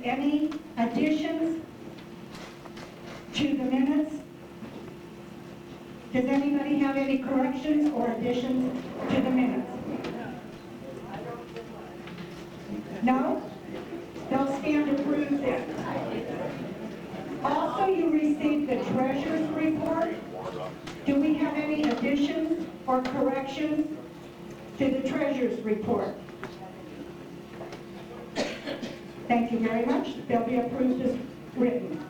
Any additions to the minutes? Does anybody have any corrections or additions to the minutes? No? They'll stand approved then. Also, you received the treasurer's report. Do we have any additions or corrections to the treasurer's report? Thank you very much. They'll be approved as written.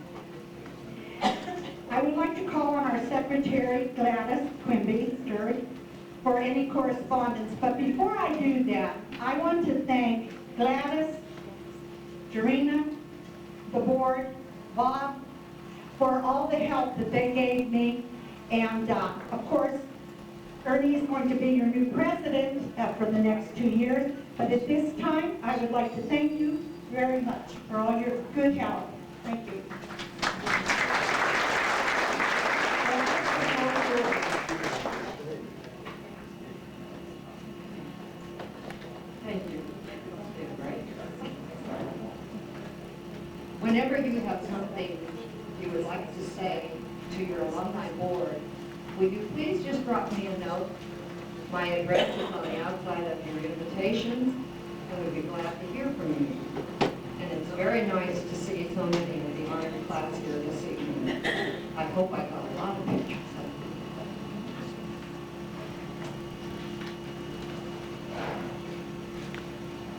I would like to call on our secretary, Gladys Quimby Sturry, for any correspondence. But before I do that, I want to thank Gladys, Jarena, the board, Bob, for all the help that they gave me. And of course, Ernie is going to be your new president for the next 2 years. But at this time, I would like to thank you very much for all your good help. Thank you. Thank you. Whenever you have something you would like to say to your alumni board, would you please just drop me a note? My address is on the outside of your invitations, and we'd be glad to hear from you. And it's very nice to see so many of the honor class here this evening. I hope I got a lot of pictures of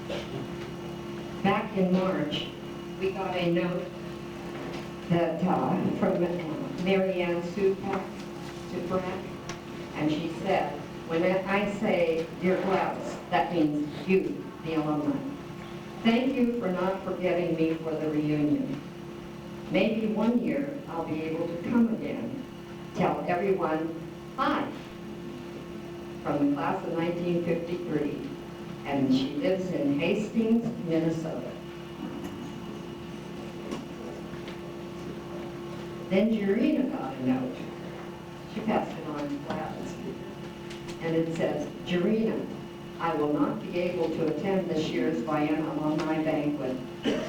you. Back in March, we got a note that from Mary Ann Supak, and she said, when I say, dear Gladys, that means you, the alumni. Thank you for not forgetting me for the reunion. Maybe one year I'll be able to come again. Tell everyone, hi, from the class of 1953. And she lives in Hastings, Minnesota. Then Jarena got a note. She passed it on to Gladys. And it says, Jarena, I will not be able to attend this year's Vienna Alumni Banquet.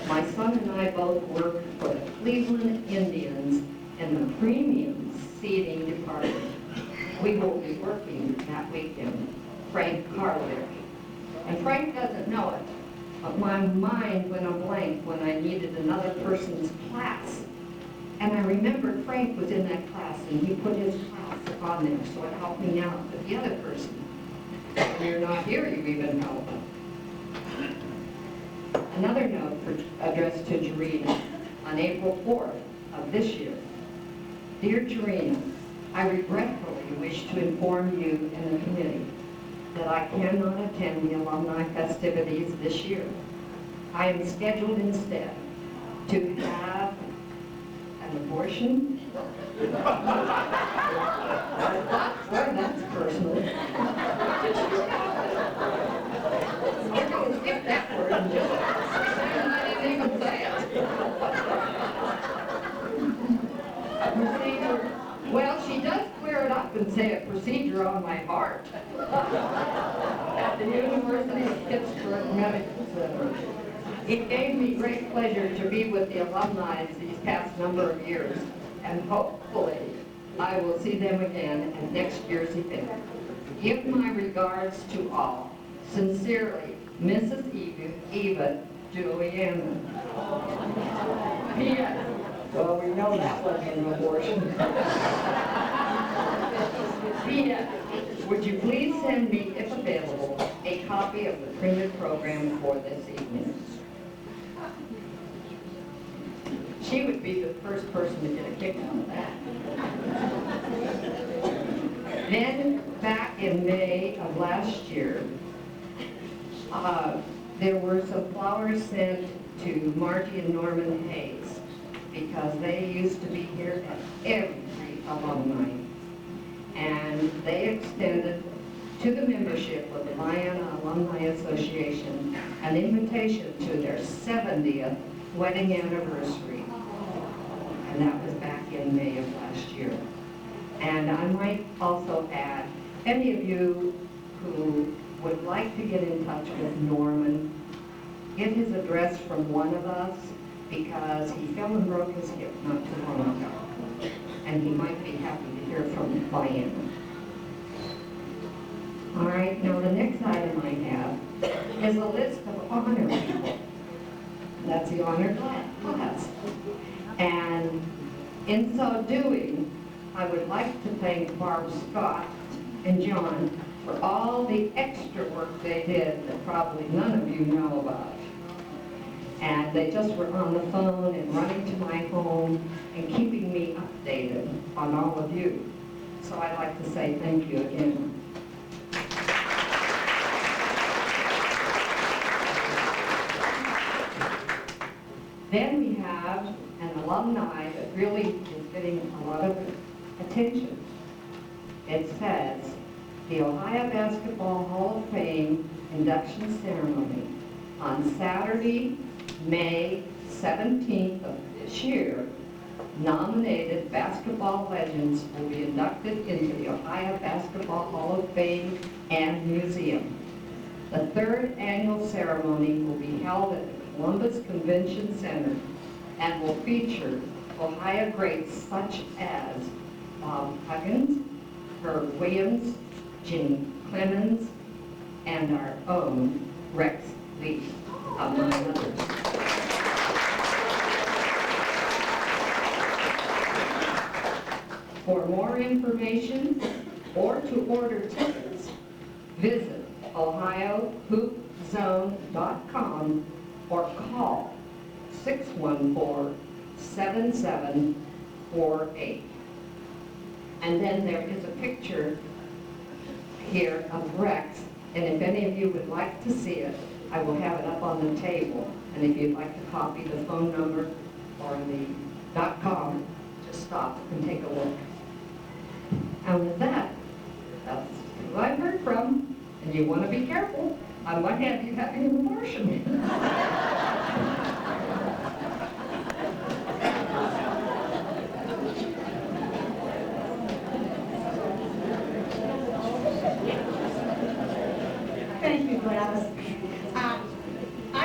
My son and I both work for the Cleveland Indians in the premium seating department. We will be working that weekend. Frank Carlick. And Frank doesn't know it, but my mind went a blank when I needed another person's class. And I remembered Frank was in that class, and he put his class on there, so it helped me out with the other person. When you're not here, you even help. Another note addressed to Jarena on April 4th of this year. Dear Jarena, I regretfully wish to inform you and the committee that I cannot attend the alumni festivities this year. I am scheduled instead to have an abortion. Well, that's personal. We're going to skip that word and just pretend I didn't even say it. A procedure. Well, she does clear it up and say a procedure on my heart at the University of Pittsburgh Medical Center. It gave me great pleasure to be with the alumni these past number of years, and hopefully I will see them again at next year's event. Give my regards to all. Sincerely, Mrs. Eva Juliana. P.S. Well, we know that wasn't an abortion. P.S. Would you please send me, if available, a copy of the printed program for this evening? She would be the first person to get a kick out of that. Then, back in May of last year, there were some flowers sent to Margie and Norman Hayes because they used to be here at every alumni. And they extended to the membership of the Vienna Alumni Association an invitation to their 70th wedding anniversary. And that was back in May of last year. And I might also add, any of you who would like to get in touch with Norman, get his address from one of us, because he fell and broke his hip not too long ago. And he might be happy to hear from Vienna. All right, now the next item I have is a list of honor people. That's the honor class. And in so doing, I would like to thank Barb Scott and John for all the extra work they did that probably none of you know about. And they just were on the phone and running to my home and keeping me updated on all of you. So I'd like to say thank you again. Then we have an alumni that really is getting a lot of attention. It says, the Ohio Basketball Hall of Fame induction ceremony on Saturday, May 17th of this year. Nominated basketball legends will be inducted into the Ohio Basketball Hall of Fame and Museum. The third annual ceremony will be held at the Columbus Convention Center and will feature Ohio greats such as Bob Huggins, Herb Williams, Jim Clemens, and our own Rex Lee, among others. For more information or to order tickets, visit ohiohoopzone.com or call 614-7748. And then there is a picture here of Rex, and if any of you would like to see it, I will have it up on the table. And if you'd like to copy the phone number or the .com, just stop and take a look. And with that, that's who I've heard from, and you want to be careful. On one hand, you having an abortion. Thank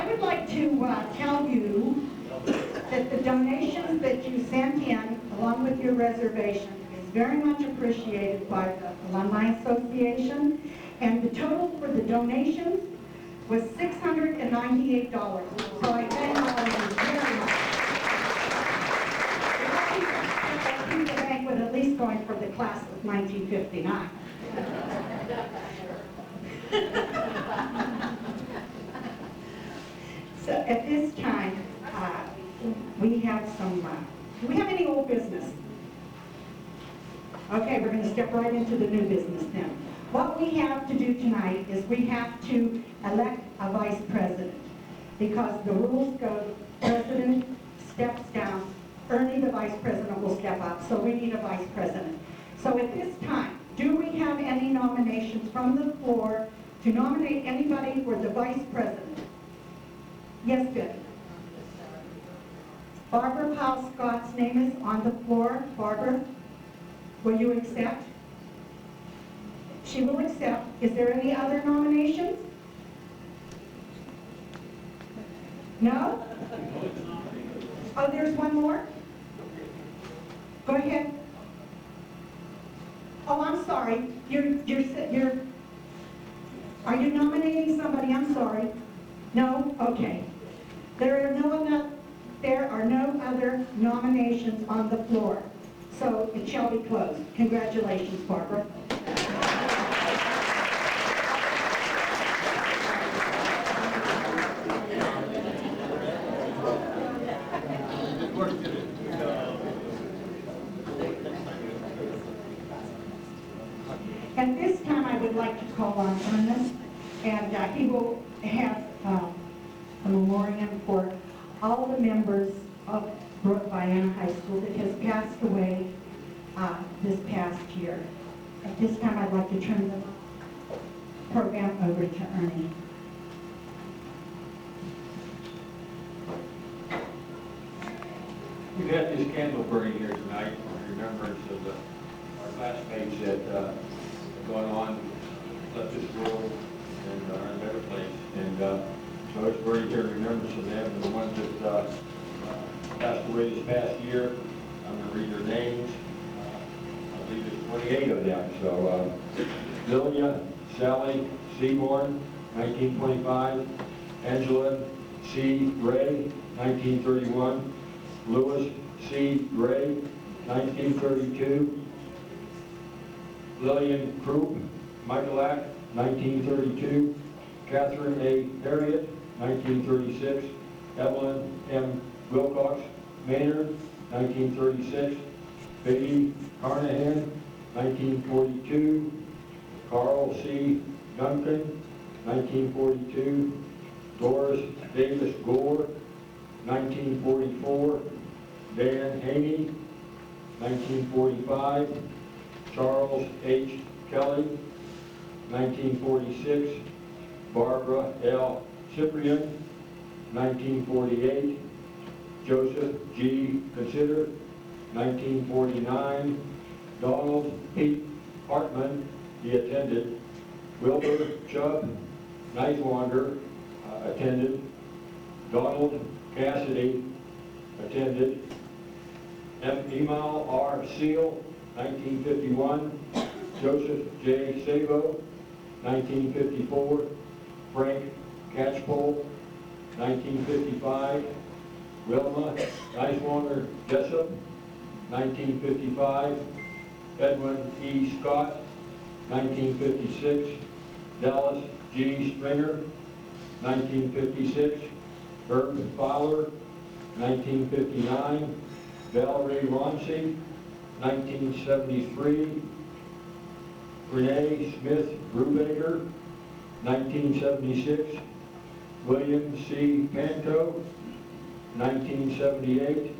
I would like to tell you that the donations that you sent in, along with your reservation, is very much appreciated by the Alumni Association. And the total for the donations was $698. So I thank all of you very much. I'll keep the banquet at least going for the class of 1959. So at this time, we have some, do we have any old business? Okay, we're going to step right into the new business then. What we have to do tonight is we have to elect a vice president, because the rules go, president steps down, Ernie, the vice president, will step up, so we need a vice president. So at this time, do we have any nominations from the floor to nominate anybody for the vice president? Yes, Betty. Barbara Powell Scott's name is on the floor. Barbara, will you accept? She will accept. Is there any other nominations? No? Oh, there's one more? Go ahead. Oh, I'm sorry. Are you nominating somebody? I'm sorry. No? Okay. There are no other nominations on the floor, so it shall be closed. Congratulations, Barbara. At this time, I would like to call on Ernest, and he will have a memoriam for all the members of Vienna High School that has passed away this past year. At this time, I'd like to turn the program over to Ernie. We've had this candle burning here tonight in remembrance of our classmates that have gone on, left this world, and are in a better place. And so it's burning here in remembrance of them, and the ones that passed away this past year. I'm going to read their names. I believe there's 28 of them. So Lilia Sally Seaborn, 1925. Angela C. Gray, 1931. Lewis C. Gray, 1932. Lillian Krupp, Michaelak, 1932. Catherine A. Harriet, 1936. Evelyn M. Wilcox Maynard, 1936. Beatty Carnahan, 1942. Carl C. Duncan, 1942. Doris Davis Gore, 1944. Dan Haney, 1945. Charles H. Kelly, 1946. Barbara L. Cyprian, 1948. Joseph G. Consider, 1949. Donald P. Hartman, he attended. Wilbur Chubb Nightwander attended. Donald Cassidy attended. Emal R. Seal, 1951. Joseph J. Sabo, 1954. Frank Catchpole, 1955. Wilma Nicewander Jessup, 1955. Edwin E. Scott, 1956. Dallas G. Stringer, 1956. Herb Fowler, 1959. Valerie Ronci, 1973. Renee Smith Brubaker, 1976. William C. Panto, 1978.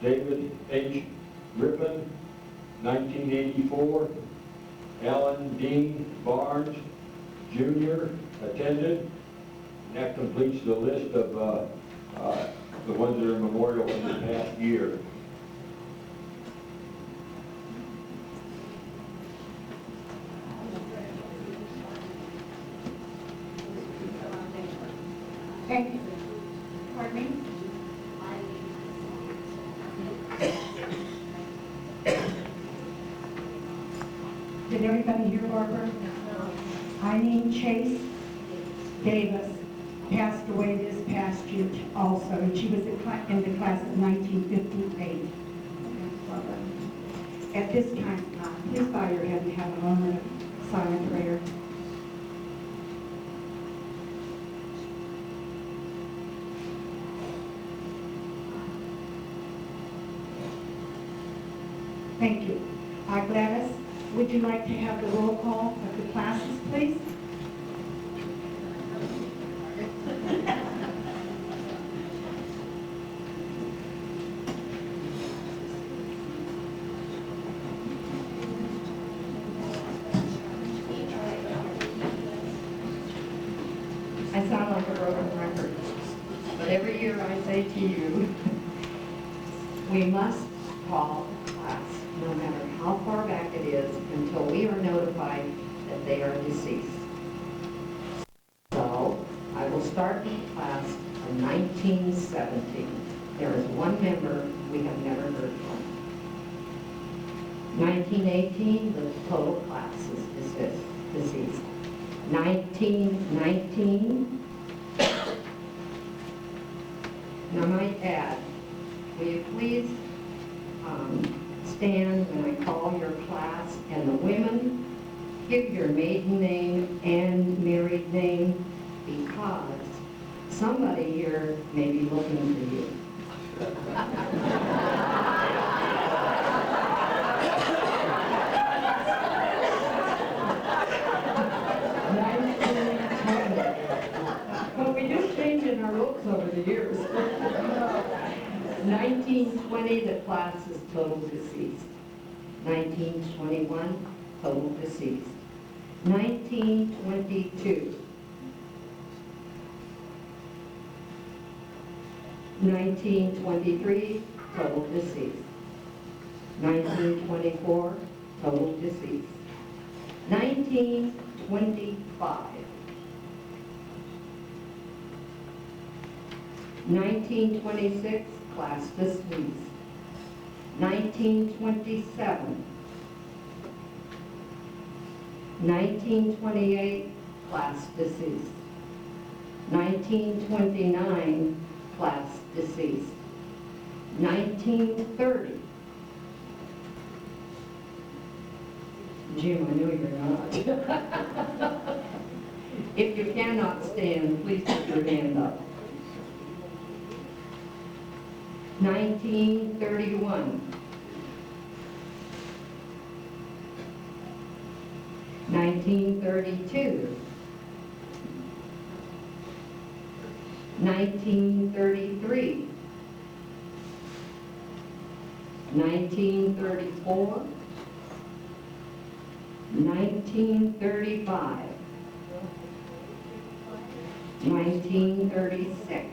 David H. Rippon, 1984. Alan Dean Barnes, Jr. attended. And that completes the list of the ones that are memorial from the past year. Thank you. Pardon me? Did everybody hear Barbara? Eileen Chase Davis passed away this past year also, and she was in the class of 1958. At this time, please bow your head and have a moment of silent prayer. Thank you. Gladys, would you like to have the roll call of the classes, please? I sound like a broken record, but every year I say to you, we must call class, no matter how far back it is, until we are notified that they are deceased. So, I will start with class of 1970. There is one member we have never heard from. 1918, the total class is deceased. 1919, and I might add, will you please stand when I call your class, and the women, give your maiden name and married name, because somebody here may be looking for you. But we do change in our looks over the years. 1920, the class is total deceased. 1921, total deceased. 1922. 1923, total deceased. 1924, total deceased. 1925. 1926, class dismissed. 1927. 1928, class deceased. 1929, class deceased. 1930. Jim, I know you're not. If you cannot stand, please put your hand up. 1931. 1932. 1933. 1934. 1935. 1936.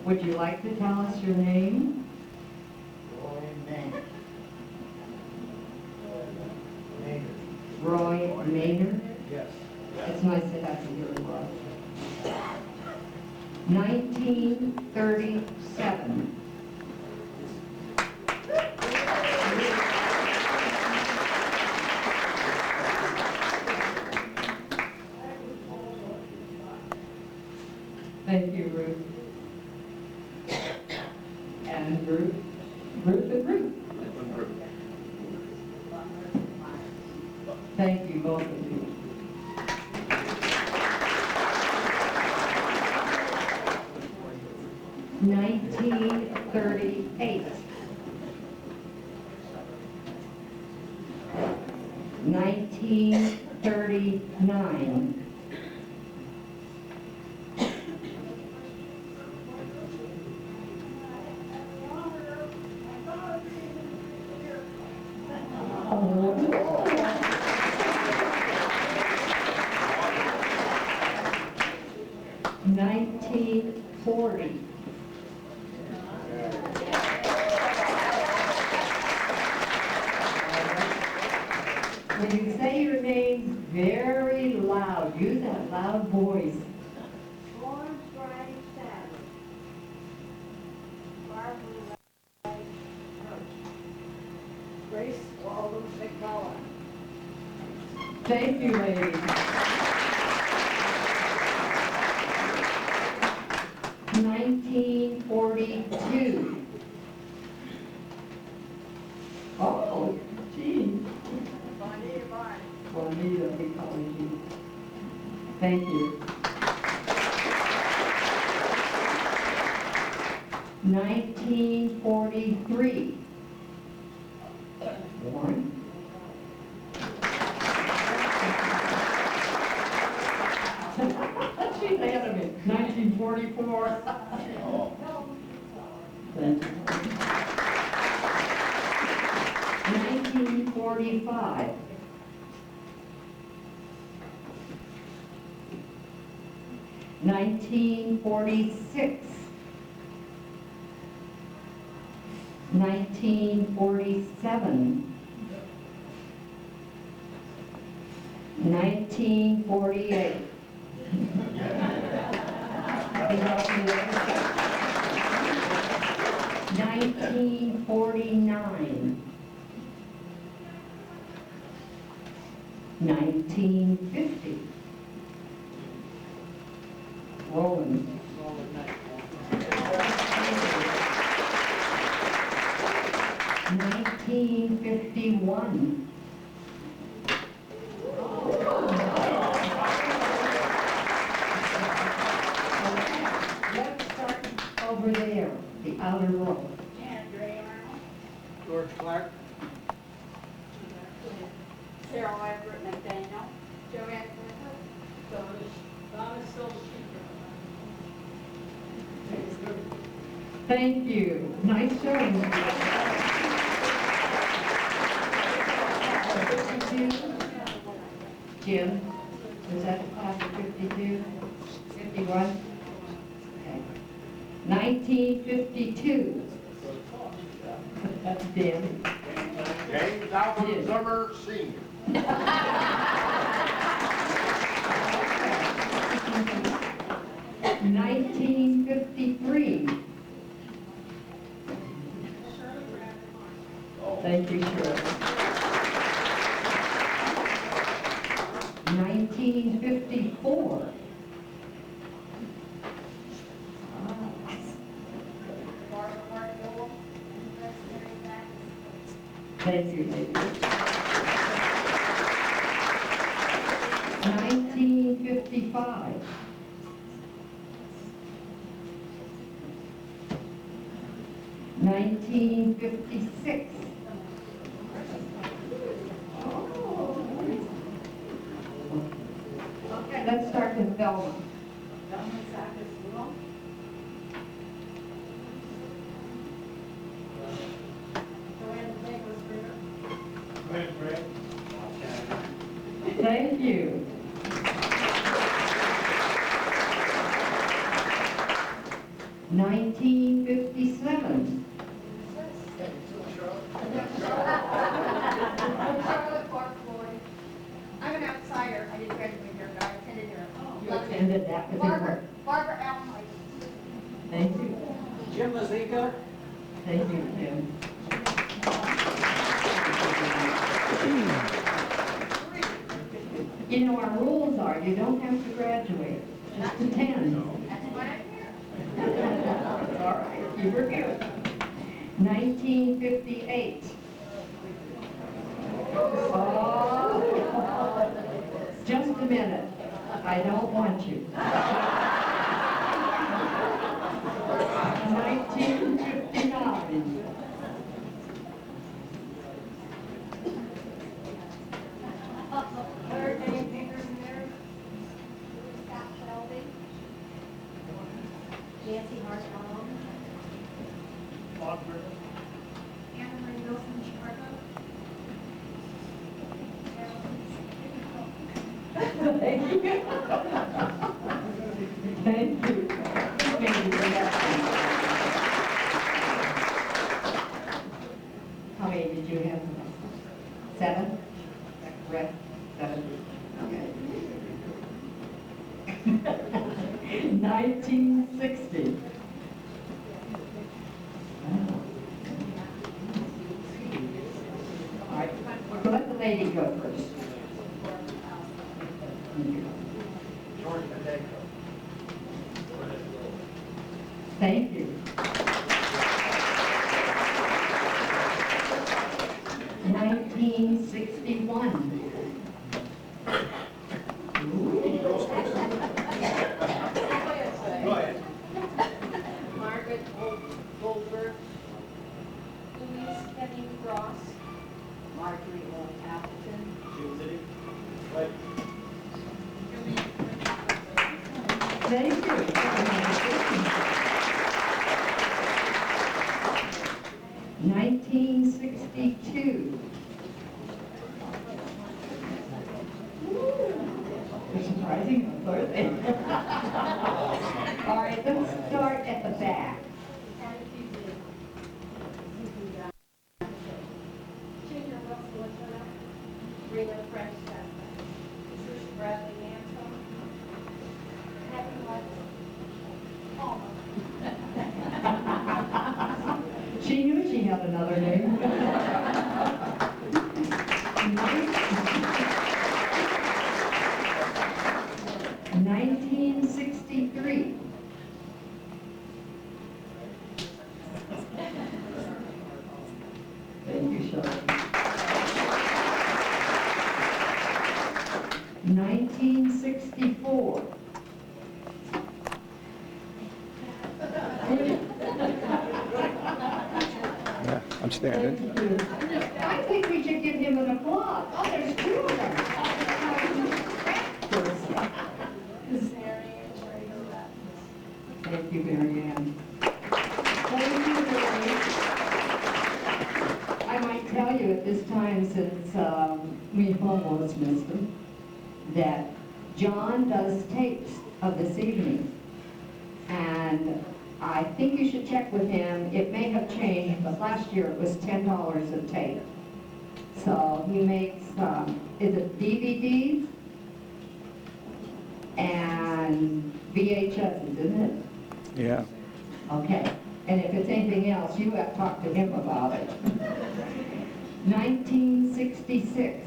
Would you like to tell us your name? Roy Maynard? Yes. It's nice to have you here, Roy. 1937. Thank you, Ruth. And Ruth. Ruth and Ruth. Thank you, both of you. (1938). 1939. 1940. When you say your names very loud, use that loud voice. Lawrence Riley Savage. Barbara Riley Hurst. Grace Waldo McCullough. Thank you, ladies. 1942. Oh, gee. Bonita Barnes. Juanita, we call you. Thank you. 1943. Warren. She's ahead of me. 1944. Thank you. 1945. 1946. 1947. 1948. 1949. 1950. Roland. 1951. Let's start over there, the outer row. Andre Arnold. George Clark. Sarah Everett McDaniel. Joanne Griffith. Donna Silver. Thank you. Nice showing. 52. Jim, was that class of 52? 51? Okay. 1952. That's Dan. James Alvin Zimmer Senior. 1953. Thank you, Shirley. 1954. Barbara Martin. Thank you, ladies. 1955. 1956. Okay, let's start with Velma. Velma Zachas Will. Joanne Douglas Ritter. Thank you. 1957. Charlotte Park Floyd. I'm an outsider. I didn't graduate here, but I attended here. You attended that particular. Barbara Allen. Thank you. Jim Mazika. Thank you, Kim. You know, our rules are you don't have to graduate, just attend. That's why I'm here. All right, you were good. 1958. Oh, just a minute. I don't want you. 1959. Her name Peters Mary. Scott Shelby. Nancy Hartwell. Anna Marie Wilson, Chicago. Thank you. Thank you. Thank you for that. How many did you have? 7? red, okay. 1960. All right, we'll let the lady go first. Thank you. 1961. Go ahead. Margaret Goldberg. Louise Henning Ross. Marjorie O. Appleton. Thank you. 1962. Surprising birthday. All right, let's start at the back. Ginger Russell, Rita French, Patricia Bradley Anton. Happy Palmer. She knew she had another name. 1963. Thank you, Shelley. 1964. Yeah, I'm standing. I think we should give him an applause. Oh, there's two of them. Thank you, Mary Ann. Thank you, Mary. I might tell you at this time, since we almost missed him, that John does tapes of this evening. And I think you should check with him. It may have changed, but last year it was $10 a tape. So he makes, is it DVDs and VHSs, isn't it? Yeah. Okay. And if it's anything else, you have to talk to him about it. 1966.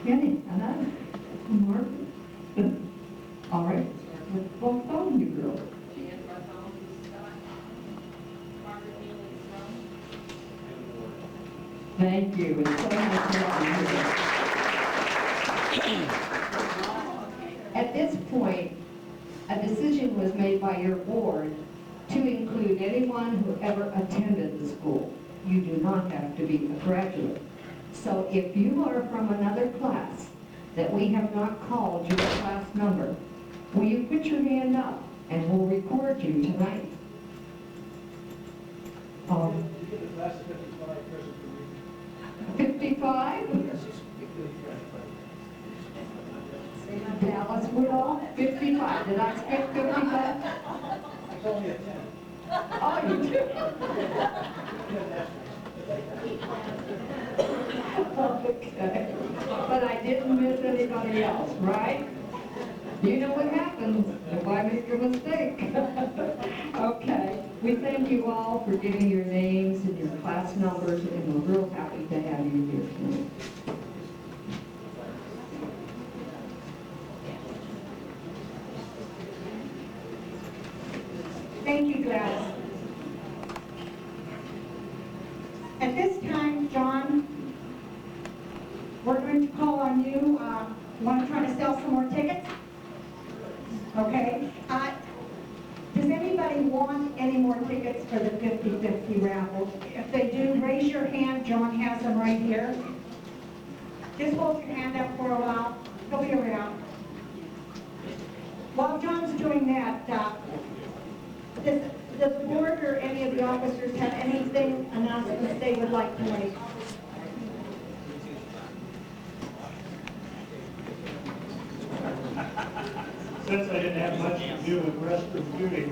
Kenny, another. Mark. All right. What's on you, girl? Jan Bartholomew Scott. Margaret Neely Strum. Thank you. It's so nice to have you here. At this point, a decision was made by your board to include anyone who ever attended the school. You do not have to be a graduate. So if you are from another class that we have not called your class number, will you put your hand up and we'll record you tonight? 55? Dallas Woodall, 55. Did I skip 55? It's only a 10. Oh, you did? Okay. But I didn't miss anybody else, right? You know what happens if I make a mistake. Okay. We thank you all for giving your names and your class numbers, and we're real happy to have you here tonight. Thank you, Gladys. At this time, John, we're going to call on you. Want to try to sell some more tickets? Okay. Does anybody want any more tickets for the 50-50 raffle? If they do, raise your hand. John has them right here. Just hold your hand up for a while. He'll be around. While John's doing that, does the board or any of the officers have anything, announcements they would like to make? Since I didn't have much to do with restroom duty,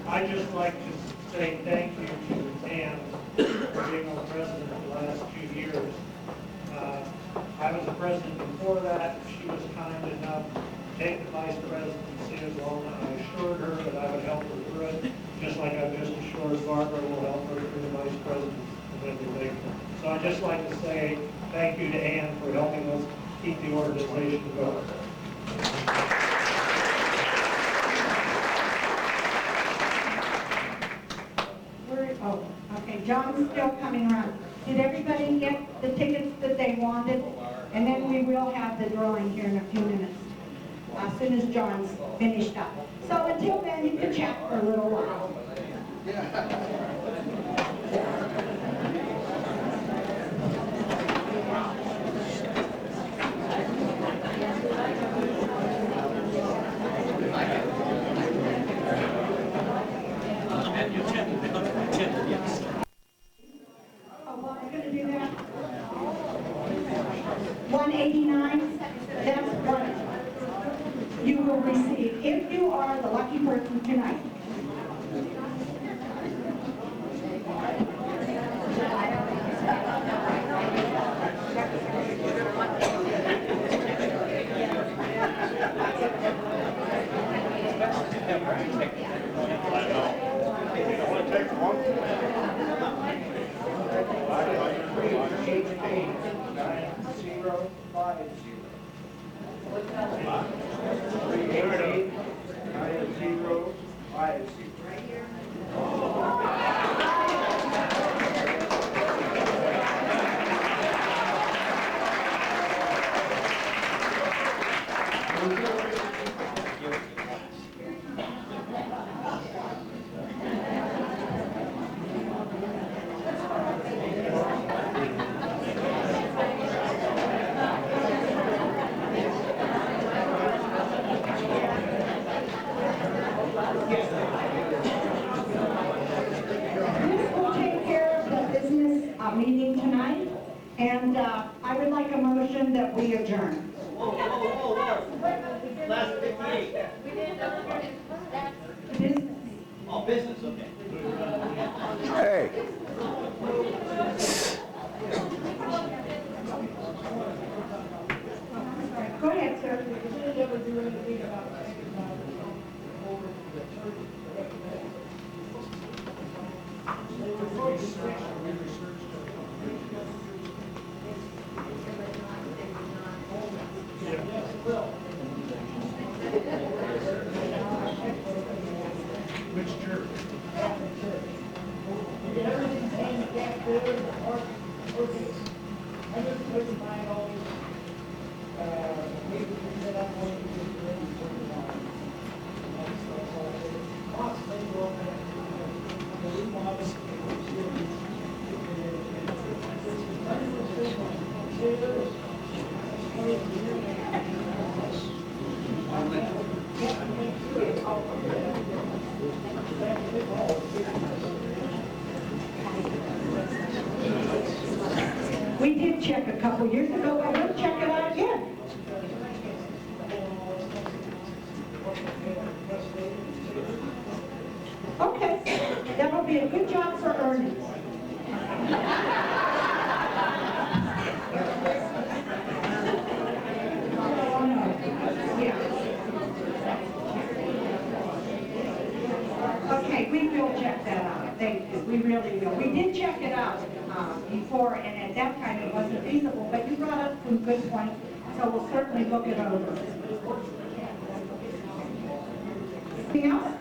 I'd just like to say thank you to the TAMs for being our president the last 2 years. I was the president before that. She was kind enough to take the vice presidency as well, and I assured her that I would help her through it, just like I just assured Barbara will help her through the vice presidency of everything. So I'd just like to say thank you to Ann for helping us keep the organization going. Oh, okay, John's still coming around. Did everybody get the tickets that they wanted? And then we will have the drawing here in a few minutes, as soon as John's finished up. So until then, you can chat for a little while. Oh, well, we're gonna do that. 189, that's what you will receive if you are the lucky person tonight. Meeting tonight, and I would like a motion that we adjourn. Whoa. Last 58. Business. Oh, business, okay. Hey. Go ahead, sir. Which church? We did check a couple years ago, but we'll check it out again. Okay, that'll be a good job for earnings. Okay, we will check that out. Thank you. We really will. We did check it out before, and at that time it wasn't feasible, but you brought up some good points, so we'll certainly look it over. Anything else?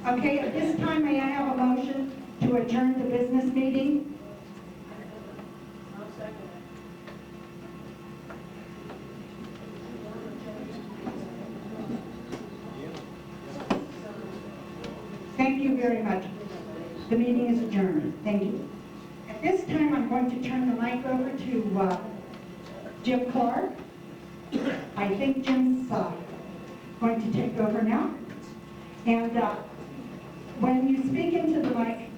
Okay, at this time, may I have a motion to adjourn the business meeting? Thank you very much. The meeting is adjourned. Thank you. At this time, I'm going to turn the mic over to Jim Clark. I think Jim's going to take over now. And when you speak into the mic,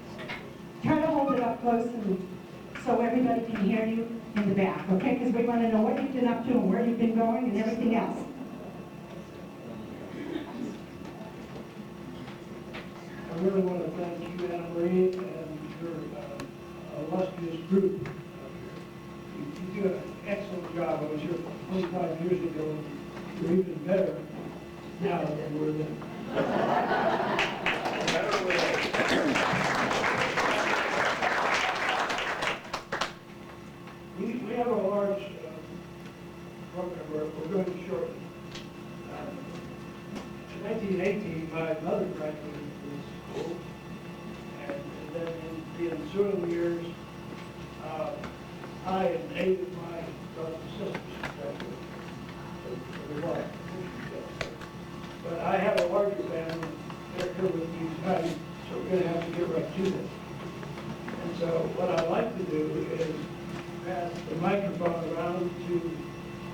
try to hold it up close and so everybody can hear you in the back, okay? Because we want to know what you've been up to and where you've been going and everything else. I really want to thank you, Anna Marie, and your illustrious group up here. You do an excellent job. I was here 25 years ago, and you're even better now than you were then. We have a large program we're going to shortly. In 1918, my mother graduated from school, and then in the ensuing years, I and 8 of my brothers and sisters graduated. But I have a larger family. They're here with me tonight, so we're going to have to get right to this. And so what I'd like to do is pass the microphone around to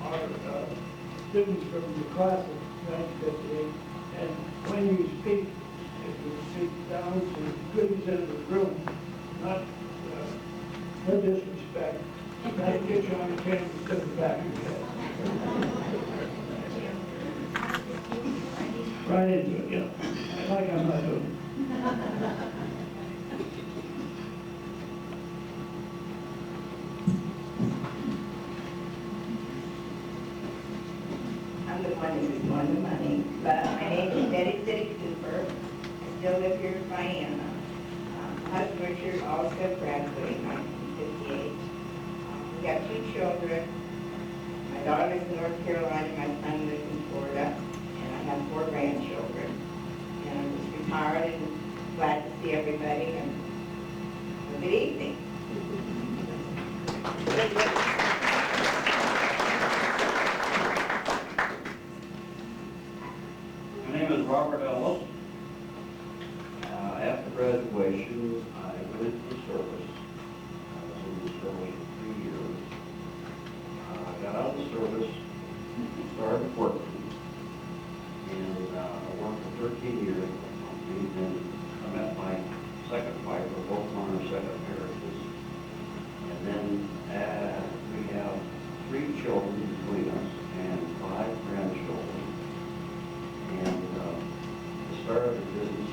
our students from the class of 1958. And when you speak, if you speak down to goodies in the room, not no disrespect, that'll get you on the camera to the back of your head. Right into it, yeah. Like I'm not doing. I'm the one who's won the money, but my name is Betty City Cooper. I still live here in Vienna. My husband Richard also graduated in 1958. We have 2 children. My daughter lives in North Carolina, my son lives in Florida, and I have 4 grandchildren. And I'm just retired and glad to see everybody, and good evening. My name is Robert Ellis. After graduation, I went into the service. I was in the service for 3 years. I got out of the service, started working, and I worked for 13 years. And then I met my second wife, we're both on our second marriages. And then we have 3 children between us and 5 grandchildren. And I started a business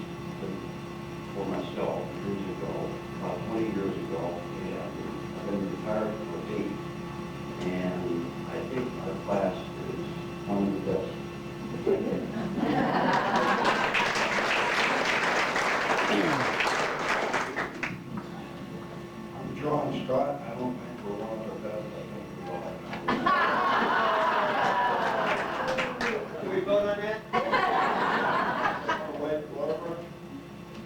for myself years ago, about 20 years ago, and I've been retired for 8. And I think our class is one of the best. I'm John Scott. I don't think we're one of the best. I think we're all. Can we vote on that? My wife Barbara,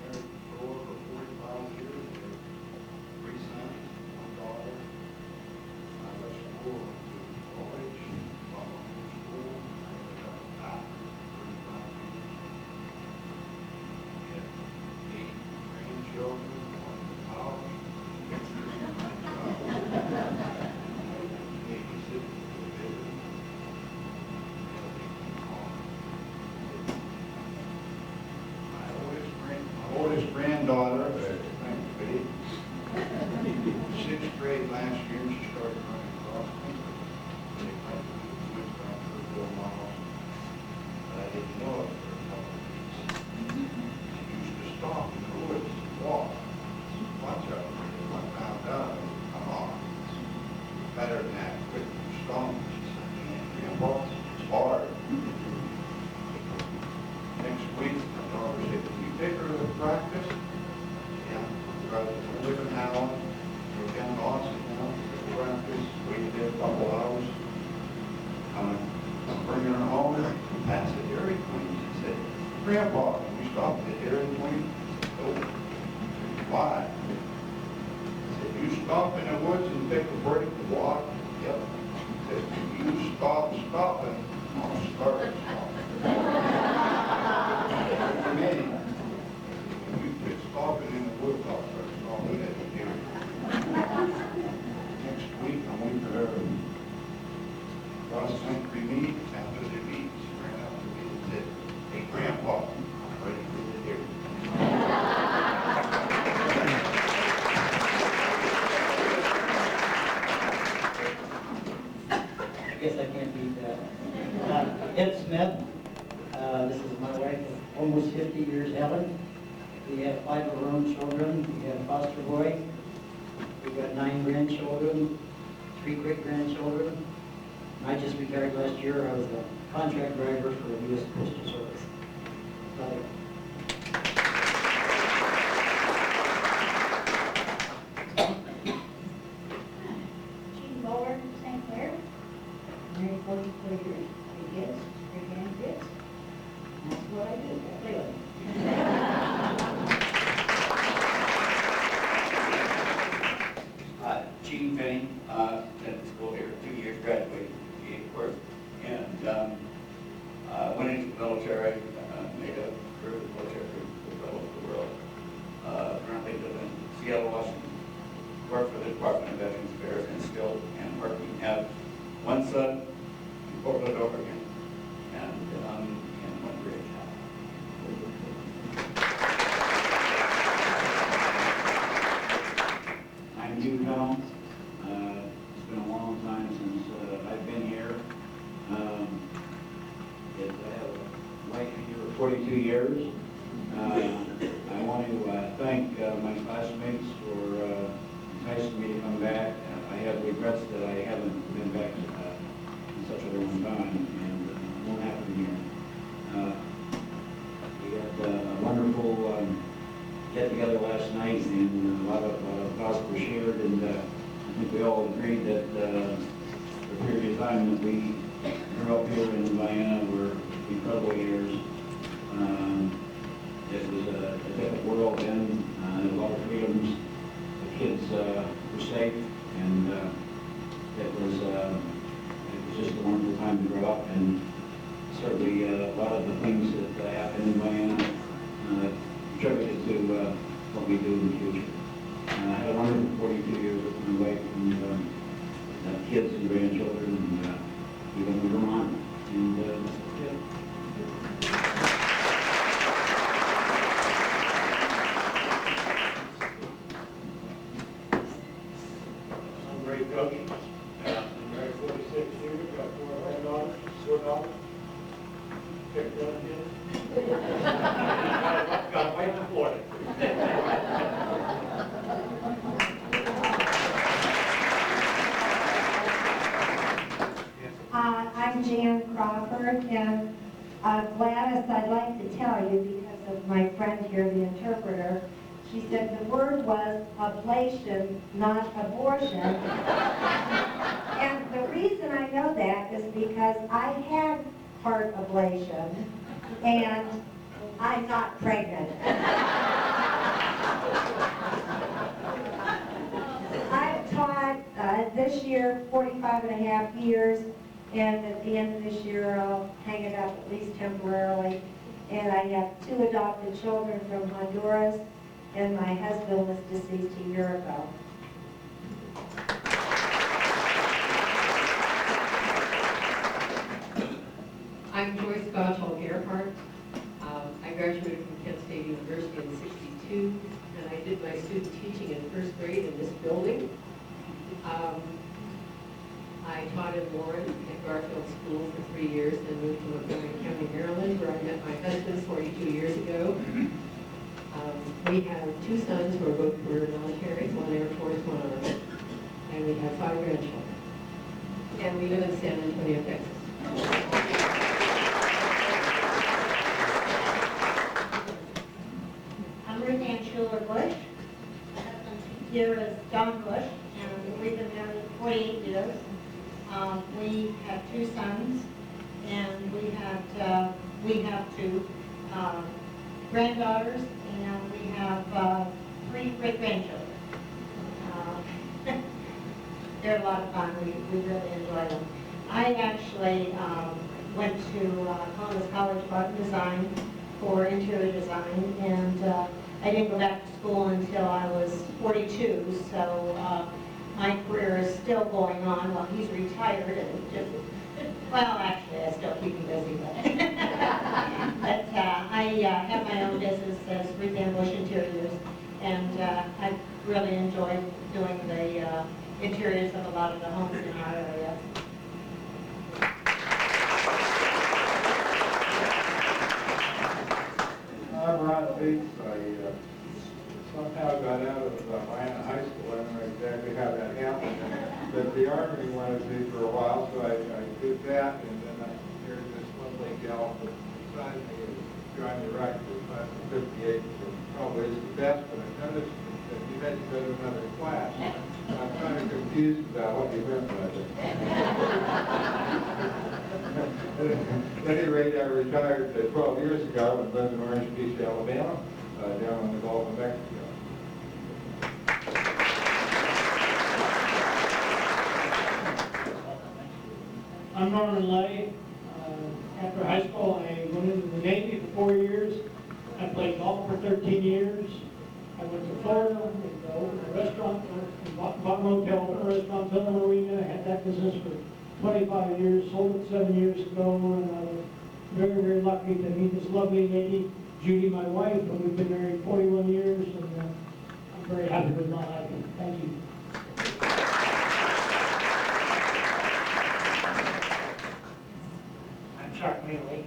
married for over 45 years, we have 3 sons, 1 daughter. I went to school, to college, followed school, I ended up a doctor for 35 years. We had 8 grandchildren, 1 house. 86 my oldest granddaughter, Goody, 6th grade last year, she started running cross country. They went down to the 4 miles, but I didn't know it for a couple of weeks. She used to stop in the woods and walk. Watch out, I found out, come on. Better than that, quit stomping. She said, Grandpa, it's hard. Next week, my daughter said, can you take her to practice? Yeah, drive to Living House, go down to Austin now, to practice, wait there a couple hours. I'm bringing her home, past the Dairy Queen. She said, Grandpa, can you stop at the Dairy Queen? I said, oh. Why? I said, you stop in the woods and take a break to walk? Yep. I said, you stop stopping, I'll start stopping. Many. You quit stopping in the woods, I'll start stopping at the Dairy Queen. Next week, I'm waiting for her cross-country meet. After the meet, she ran out to me and said, hey, Grandpa, I'm ready for the Dairy Queen. I guess I can't beat that. Ed Smith, this is my wife of almost 50 years, Helen. We have 5 of our own children. We have a foster boy. We've got 9 grandchildren, 3 great-grandchildren. I just retired last year. I was a contract driver for the U.S. Postal Service. Jean Bowler, St. Clair. Married 44 years, 3 kids, 3 grandkids. That's what I do, I play with them. Gene Finney, been in school here 2 years, graduated from Goodworth, and went into the military, made a career in the military, moved all over the world. Currently live in Seattle, Washington, work for the Department of Veterans Affairs, and still am working. Have 1 son in Portland, Oregon, and 1 grandchild. I'm new now. It's been a long time since I've been here. I have a wife here for 42 years. I want to thank my classmates for enticing me to come back. I have regrets that I haven't been back in such a long time, and it won't happen again. We had a wonderful get-together last night, and a lot of gospel shared, and I think we all agreed that the period of time that we grew up here in Vienna were incredible years. It was a different world then, a lot of freedoms. The kids were safe, and it was just a wonderful time to grow up, and certainly a lot of the things that happened in Vienna contributed to what we do in the future. I had a wonderful 42 years with my wife and kids and grandchildren, and we live in Vermont. And that's it. I'm Ray Coach. I'm married 46 years, got 4 granddaughters, 4 daughters. Picked up kids. Got a wife in Florida. I'm Jan Crawford, and Gladys, I'd like to tell you, because of my friend here, the interpreter, she said the word was ablation, not abortion. And the reason I know that is because I had heart ablation, and I'm not pregnant. I've taught this year 45 and a half years, and at the end of this year I'll hang it up at least temporarily. And I have 2 adopted children from Honduras, and my husband was deceased a year ago. I'm Joyce Gottschall Gerhardt. I graduated from Kent State University in '62, and I did my student teaching in 1st grade in this building. I taught in Warren at Garfield School for 3 years, then moved to Montgomery County, Maryland, where I met my husband 42 years ago. We have 2 sons who are both career military, 1 Air Force, 1 Army, and we have 5 grandchildren. And we live in San Antonio, Texas. I'm Ruth Ann Schuler-Bush. Here is John Bush, and we've been married 48 years. We have 2 sons, and we have 2 granddaughters, and we have 3 great-grandchildren. They're a lot of fun. We really enjoy them. I actually went to Columbus College of Art and Design for interior design, and I didn't go back to school until I was 42, so my career is still going on while he's retired, and just, well, actually, I still keep him busy, but, but I have my own business as Ruth Ann Bush Interiors, and I really enjoy doing the interiors of a lot of the homes in our area. I'm Ron Bates. I somehow got out of Vienna High School. I don't know exactly how that happened. But the Army wanted me for a while, so I did that, and then there's this lovely gal beside me who joined me right for class of 58, so probably is the best, but I noticed that you had to go to another class. I'm kind of confused about what you meant by that. At any rate, I retired 12 years ago and lived in Orange Beach, Alabama, down on the Gulf of Mexico. I'm Norman Lay. After high school, I went into the Navy for 4 years. I played golf for 13 years. I went to Florida and opened a restaurant, bought a motel, opened a restaurant, built a marina. I had that business for 25 years, sold it 7 years ago, and I was very, very lucky to meet this lovely lady, Judy, my wife, and we've been married 41 years, and I'm very happy with my life. Thank you. I'm Chuck Mealy,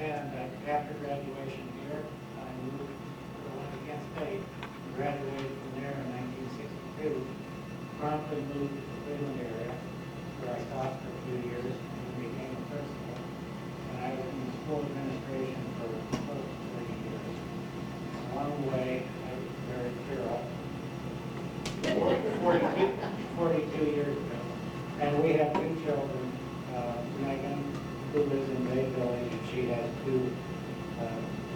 and after graduation here, I moved to Lincoln State, graduated from there in 1962, promptly moved to the Cleveland area, where I taught for a few years and became a principal. And I was in school administration for close to 30 years. Along the way, I married Carol 42 years ago. And we have 2 children, Megan, who lives in Bay Village, and she has 2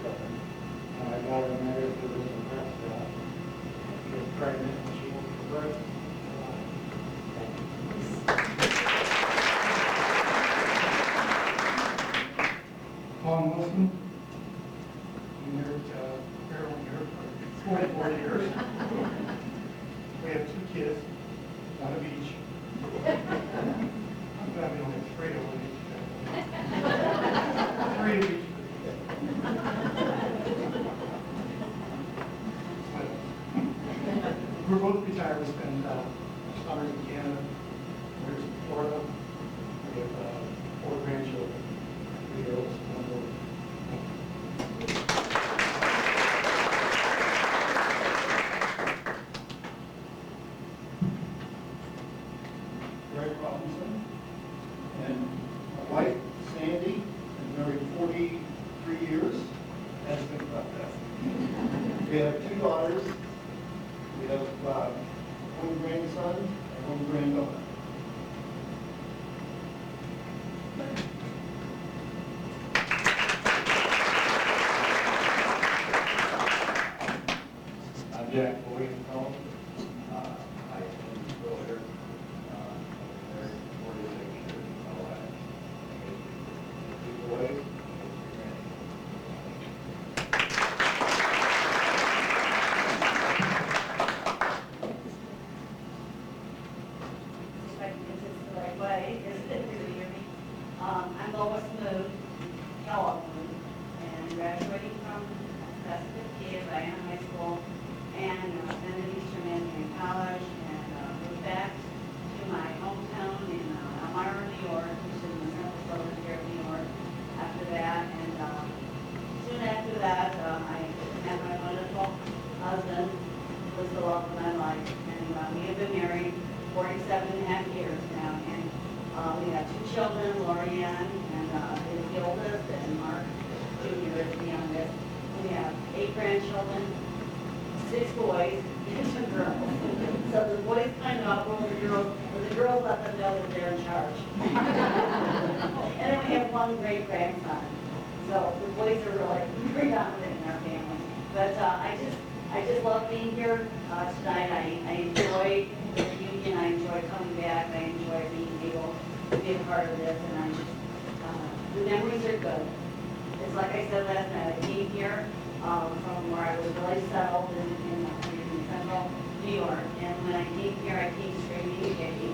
children. And my daughter Mary, who lives in Prescott. She was pregnant and she went to birth. Tom Wilson, been married to Carolyn here for 44 years. We have 2 kids, 1 of each. I'm glad we don't have 3 of one each. 3 of each. We're both retired. We spend summers in Canada, winters in Florida. We have 4 grandchildren, 3 girls, 1 boy. Greg Robinson, and my wife, Sandy, been married 43 years. Let's think about that. We have 2 daughters. We have 1 grandson and 1 granddaughter. I'm Jack William Combs. I attend the school here. There 46 years of my life. Two boys. If I can get this the right way, is it really hear me? I'm Lois Moon, Kellogg Moon, and graduating from class of 50 at Vienna High School, and attended Eastern Management College, and moved back to my hometown in Elmira, New York, which is in the central southern tier of New York. After that, and soon after that, I met my wonderful husband, who was the love of my life, and we have been married 47.5 years now, and we have 2 children, Lori Ann, and is the oldest, and Mark Jr. is the youngest. We have 8 grandchildren, 6 boys, and 2 girls. So the boys kind of outgrow the girls, but the girls let them know that they're in charge. And then we have 1 great-grandson. So the boys are really predominant in our family. But I just love being here tonight. I enjoy the reunion. I enjoy coming back. I enjoy being able to be a part of this. And I just, the memories are good. It's like I said last night, I came here from where I was really settled in central New York. And when I came here, I came straight to Goody.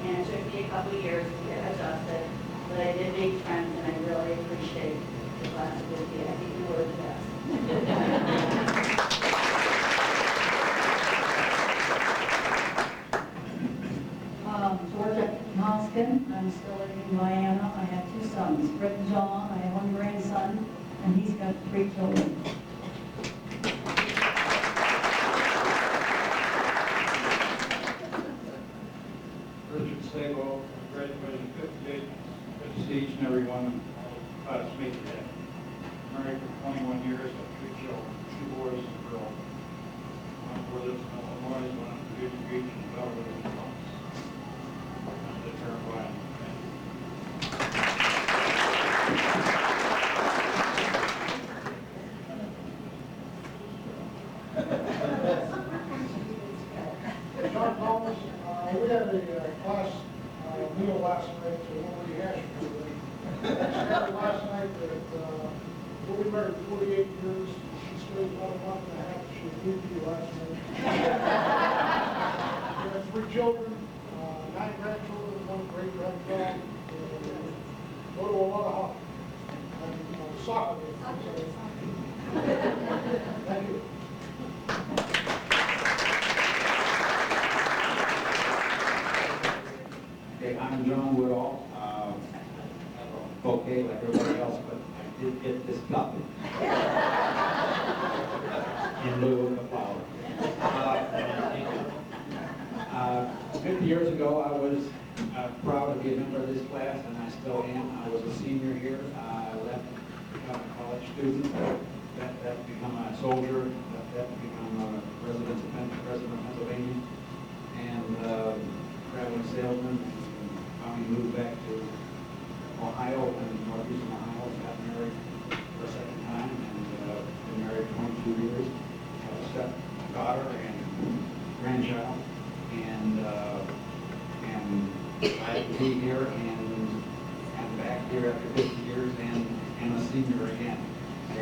And it took me a couple of years to get adjusted. But I did make friends, and I really appreciate the class of Goody. I think you were the best. Georgia Hoskin. I'm still living in Vienna. I have 2 sons, Rick and John. I have 1 grandson, and he's got 3 children. lives in Illinois, went up to Goody Beach and fell with his lungs. And the term blind. John Thomas, we had a class meal last night, so what we had last night that we married 48 years. She stayed about a month and a half. She moved to last night. We have 3 children, 9 grandchildren, 1 great grandchild. Go to a lot of hockey. And soccer games. Thank you. Okay, I'm John Woodall. Okay, like everybody else, but I did get this cup in lieu of a flower. 50 years ago, I was proud to be a member of this class, and I still am. I was a senior here. I left to become a college student, left to become a soldier, left to become a resident of Pennsylvania, and traveling salesman. Finally moved back to Ohio, and northeastern Ohio, got married for a second time, and been married 22 years. Have a stepdaughter and grandchild, and glad to be here, and I'm back here after 50 years, and am a senior again. So,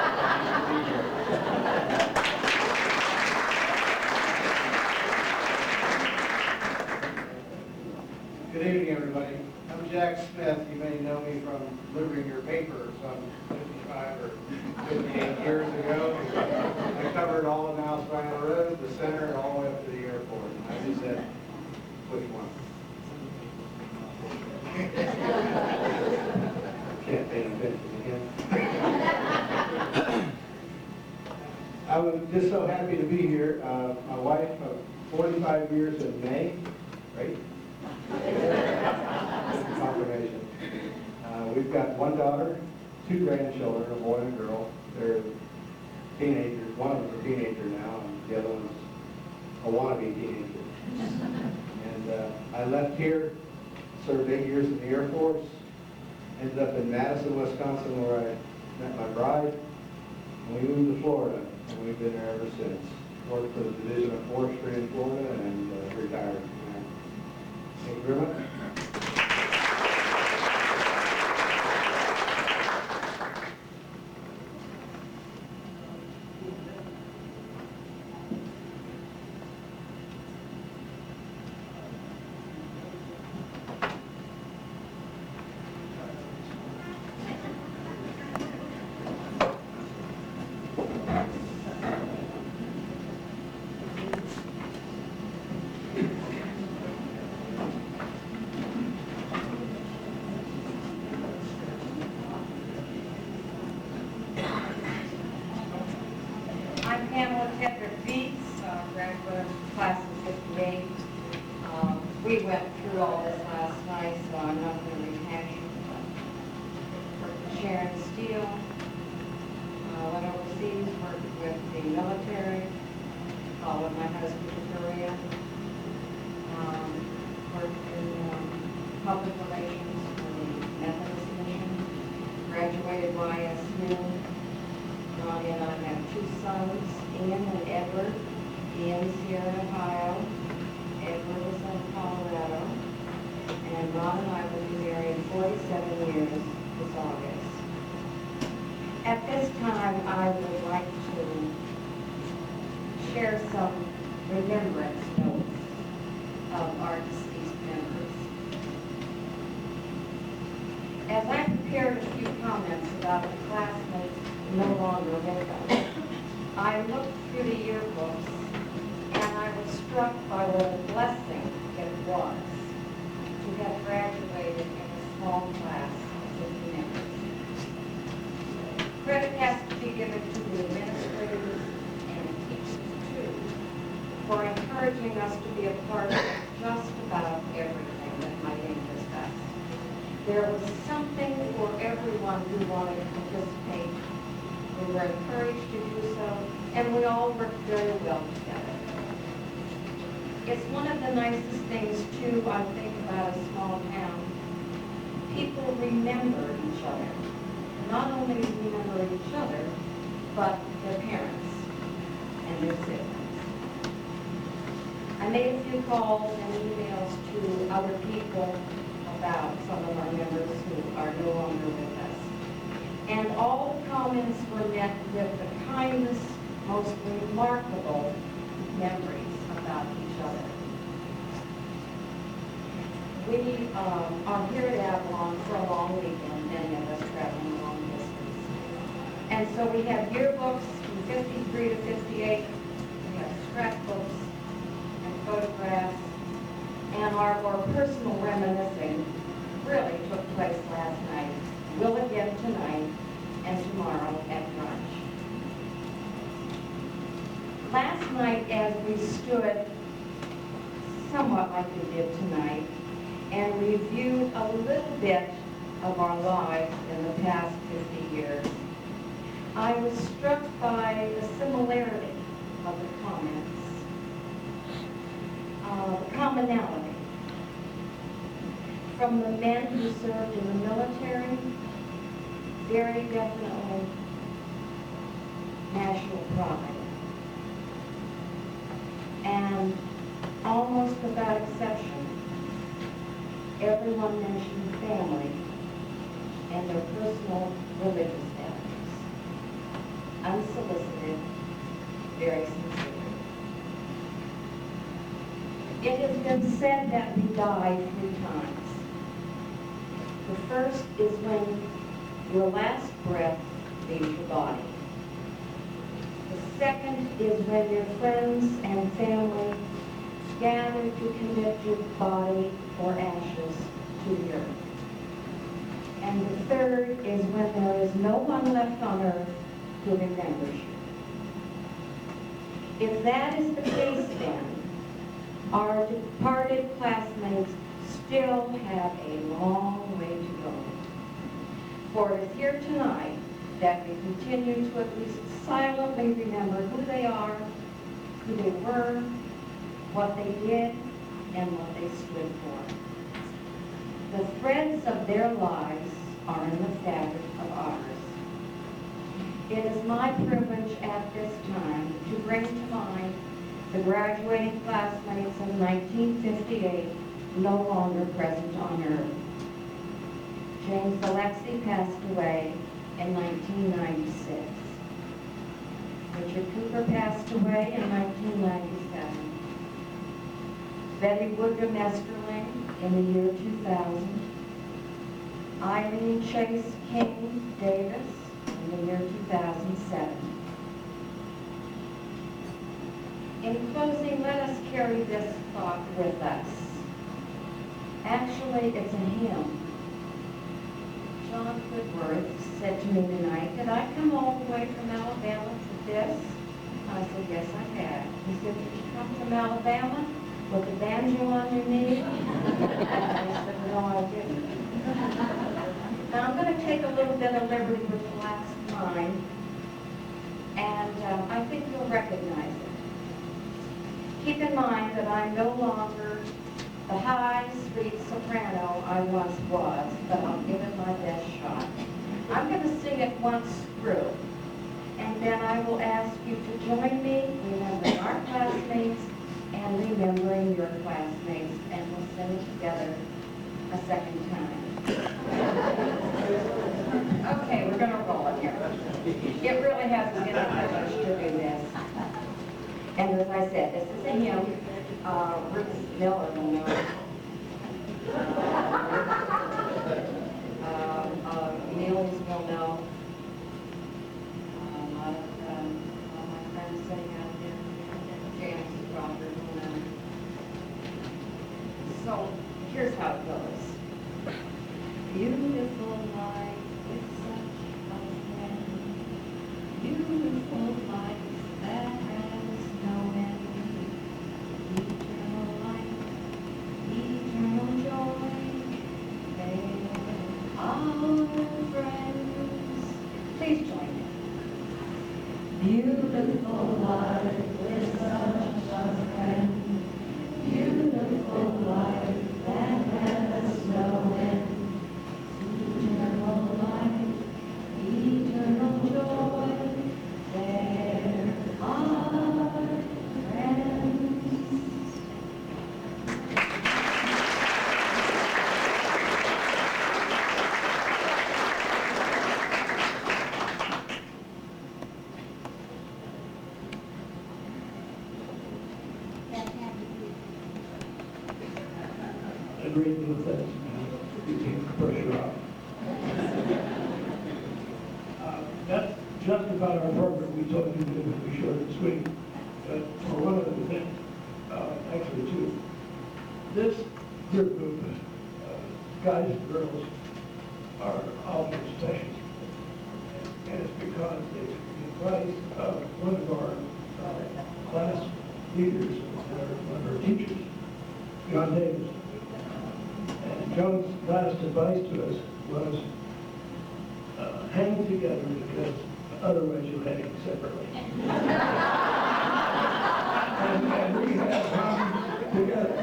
glad to be here. Good evening, everybody. I'm Jack Smith. You may know me from delivering your paper some 55 or 58 years ago. I covered all of Mouse Vienna Road, the center, and all the way up to the airport. And I just said, which one? Can't pay attention again. I'm just so happy to be here. My wife of 45 years in May, right? Confirmation. We've got 1 daughter, 2 grandchildren, a boy and a girl. They're teenagers. One of them's a teenager now, and the other one's a wannabe teenager. And I left here, served 8 years in the Air Force, ended up in Madison, Wisconsin, where I met my bride, and we moved to Florida, and we've been there ever since. Worked for the Division of Forestry in Florida, and retired from there. Thank you very much. Graduate class of 58. We went through all this last night, so I'm not going to rehash it. Sharon Steele went overseas, worked with the military, followed my husband to Korea, worked in public relations for the Methodist mission, graduated YSU. Ronnie and I have 2 sons, Ian and Edward. Ian's here in Ohio, Edward is in Colorado, and Ron and I will be married 47 years this August. At this time, I would like to share some remembrance notes of our deceased members. As I prepared a few comments about the classmates no longer with us, I looked through the yearbooks and I was struck by what a blessing it was to have graduated in a small class of 50 members. Credit has to be given to the administrators and teachers too for encouraging us to be a part of just about everything that might interest us. There was something for everyone who wanted to participate. We were encouraged to do so, and we all work very well together. It's one of the nicest things, too, I think, about a small town. People remember each other. Not only remember each other, but their parents and their siblings. I made a few calls and emails to other people about some of our members who are no longer with us. And all the comments were met with the kindest, most remarkable memories about each other. We are here at Avalon for a long weekend, many of us traveling a long distance. And so we have yearbooks from 53 to 58, we have scrapbooks and photographs, and our more personal reminiscing really took place last night, will again tonight, and tomorrow at brunch. Last night, as we stood, somewhat like we did tonight, and reviewed a little bit of our lives in the past 50 years, I was struck by the similarity of the comments, the commonality. From the men who served in the military, very definitely national pride. And almost without exception, everyone mentioned family and their personal religious values. Unsolicited, very sincere. It has been said that we die 3 times. The first is when your last breath leaves your body. The second is when your friends and family gather to commit your body or ashes to the earth. And the third is when there is no one left on earth who remembers you. If that is the case, then our departed classmates still have a long way to go. For it is here tonight that we continue to at least silently remember who they are, who they were, what they did, and what they stood for. The threads of their lives are in the fabric of ours. It is my privilege at this time to bring to mind the graduating classmates of 1958 no longer present on earth. James Alexie passed away in 1996. Richard Cooper passed away in 1997. Betty Woodrum Esterling in the year 2000. Eileen Chase King Davis in the year 2007. In closing, let us carry this thought with us. Actually, it's a hymn. John Goodworth said to me tonight, "Did I come all the way from Alabama for this?" I said, "Yes, I had." He said, "Did you come from Alabama with a banjo on your knee?" And I said, "No, I didn't." Now, I'm going to take a little bit of liberty with the last line, and I think you'll recognize it. Keep in mind that I'm no longer the high, sweet soprano I once was, but I'll give it my best shot. I'm going to sing it once through, and then I will ask you to join me, remembering our classmates and remembering your classmates, and we'll sing it together a second time. Okay, we're going to roll it here. It really hasn't been a privilege to do this. And as I said, this is a hymn. Ruth Miller will know. Niels will know. A lot of my friends sitting out there, James Crawford will know. So here's how it goes. Beautiful light with such a friend. Beautiful light that has no end. Eternal light, eternal joy. great deal of that. You take the pressure off. That's just about our program. We told you it would be short and sweet. But for one other thing, actually two, this group of guys and girls are all special. And it's because they took the advice of one of our class leaders, one of our teachers, John Davis. And John's last advice to us was, hang together because otherwise you'll hang separately. and we have hung together.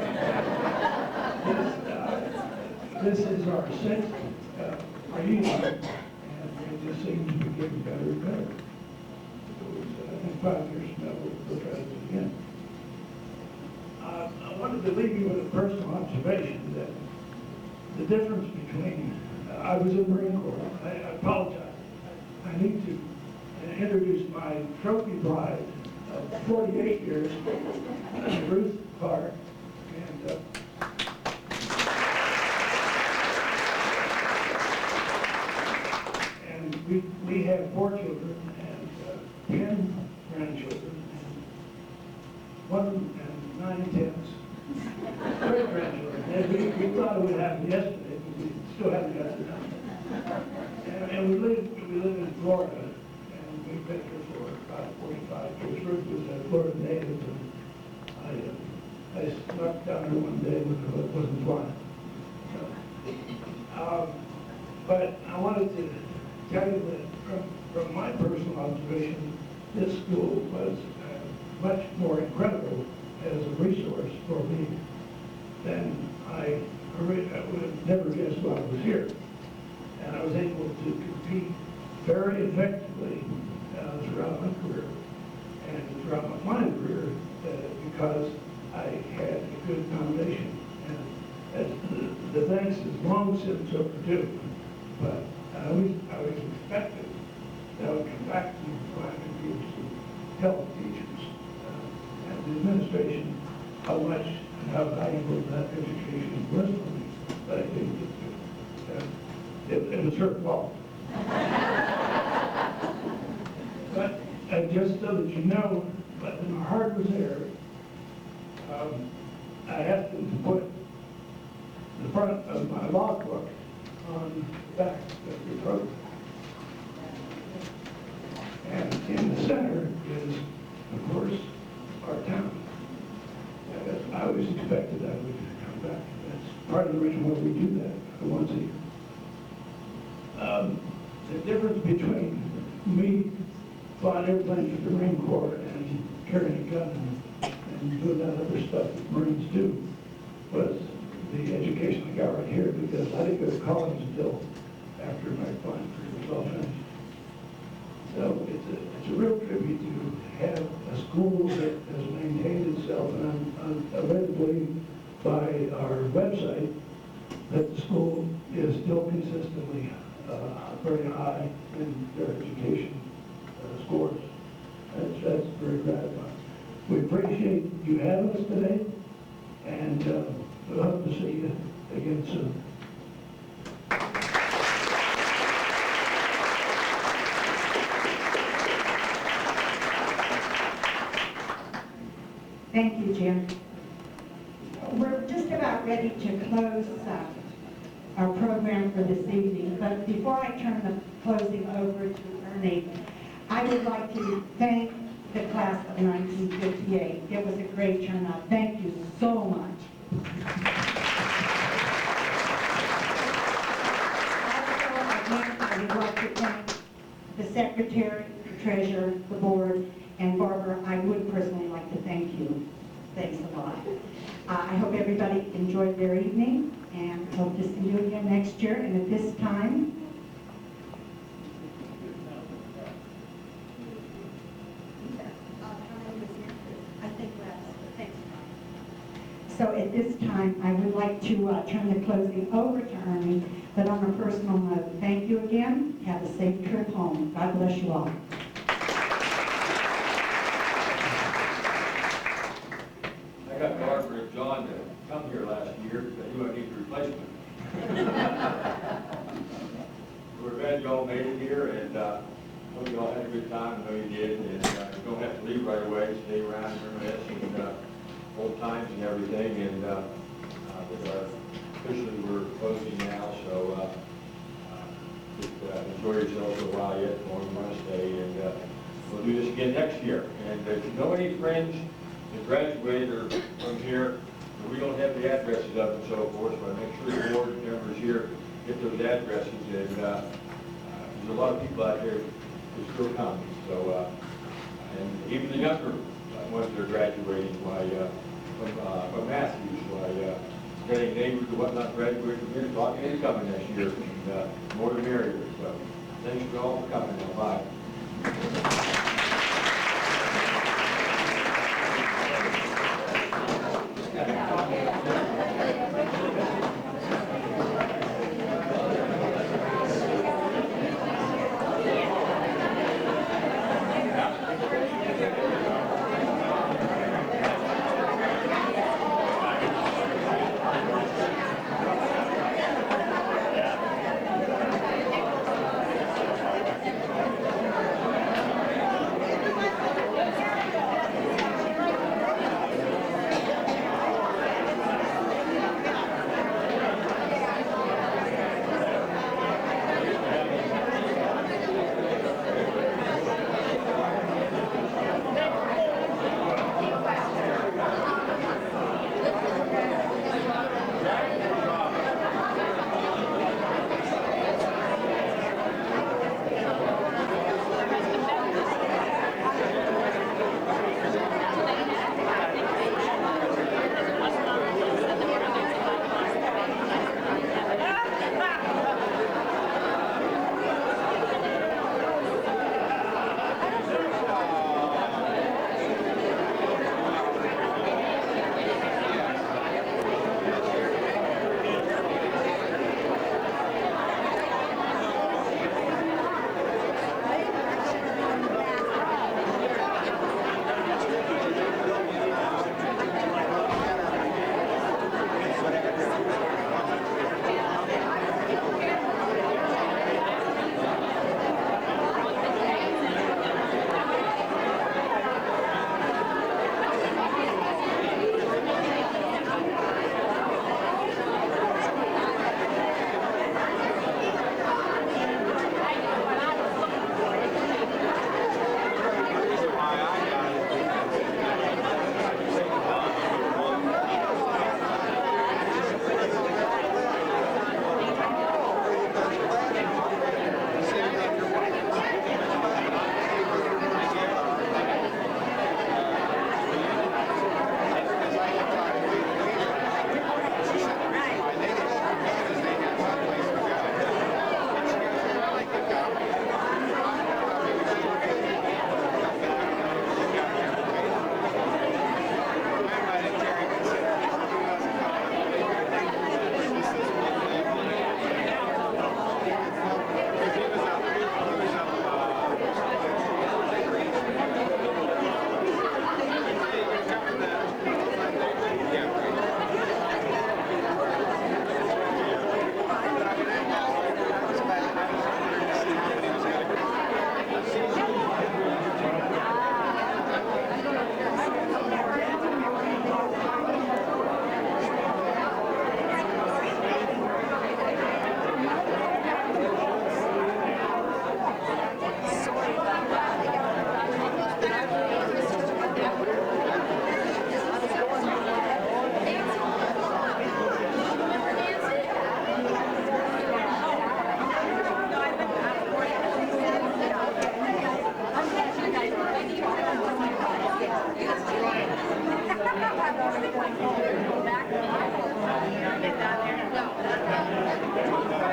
This is our sixth reunion, and it just seems to be getting better and better. In 5 years from now, we'll try to do it again. I wanted to leave you with a personal observation that the difference between, I was in the Marine Corps, I apologize. I need to introduce my trophy bride of 48 years, Ruth Clark, and we have 4 children and 10 grandchildren, and 1 and 9 tenths great grandchildren. And we thought it would happen yesterday, but we still haven't got it done. And we live in Florida, and we've been here for about 45 years. Ruth was a Florida native, and I snuck down there one day when it wasn't flying. But I wanted to tell you that from my personal observation, this school was much more incredible as a resource for me than I would have never guessed while I was here. And I was able to compete very effectively throughout my career and throughout my flying career because I had a good foundation. And the thanks is long since overdue, but I always expected that I would come back to flying and be able to help teachers and the administration how much and how valuable that education was for me, but I didn't get to. It was her fault. But just so that you know, but when my heart was there, I asked them to put the front of my logbook on the back of your program. And in the center is, of course, our town. I always expected I would come back. That's part of the reason why we do that once a year. The difference between me flying airplanes for the Marine Corps and carrying a gun and doing that other stuff that Marines do was the education I got right here, because I didn't go to college until after my flying career was all finished. So it's a real tribute to have a school that has maintained itself, and I'm led to believe by our website that the school is still consistently very high in their education scores. That's very gratifying. We appreciate you having us today, and we'll hope to see you again soon. Thank you, Jim. We're just about ready to close our program for this evening, but before I turn the closing over to Ernie, I would like to thank the class of 1958. It was a great turnout. Thank you so much. Also, again, I would like to thank the secretary, the treasurer, the board, and Barbara. I would personally like to thank you. Thanks a lot. I hope everybody enjoyed their evening, and hope to see you again next year. And at this time, I would like to turn the closing over to Ernie, but on a personal note, thank you again. Have a safe trip home. God bless you all. I got Barbara and John to come here last year, but you might need to glad to stay around and reminisce and old times and everything. And officially we're closing now, so just enjoy yourselves a while yet, or you want to stay. And we'll do this again next year. And if you know any friends that graduated or from here, we don't have the addresses up and so forth, so I make sure the board members here get those addresses. And there's a lot of people out there who still come. So, and even the younger ones that are graduating, from Mathews, getting neighbors or whatnot graduating from here, talking and coming next year, and more the merrier. So, thanks for all for coming. Now, bye.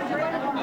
Back.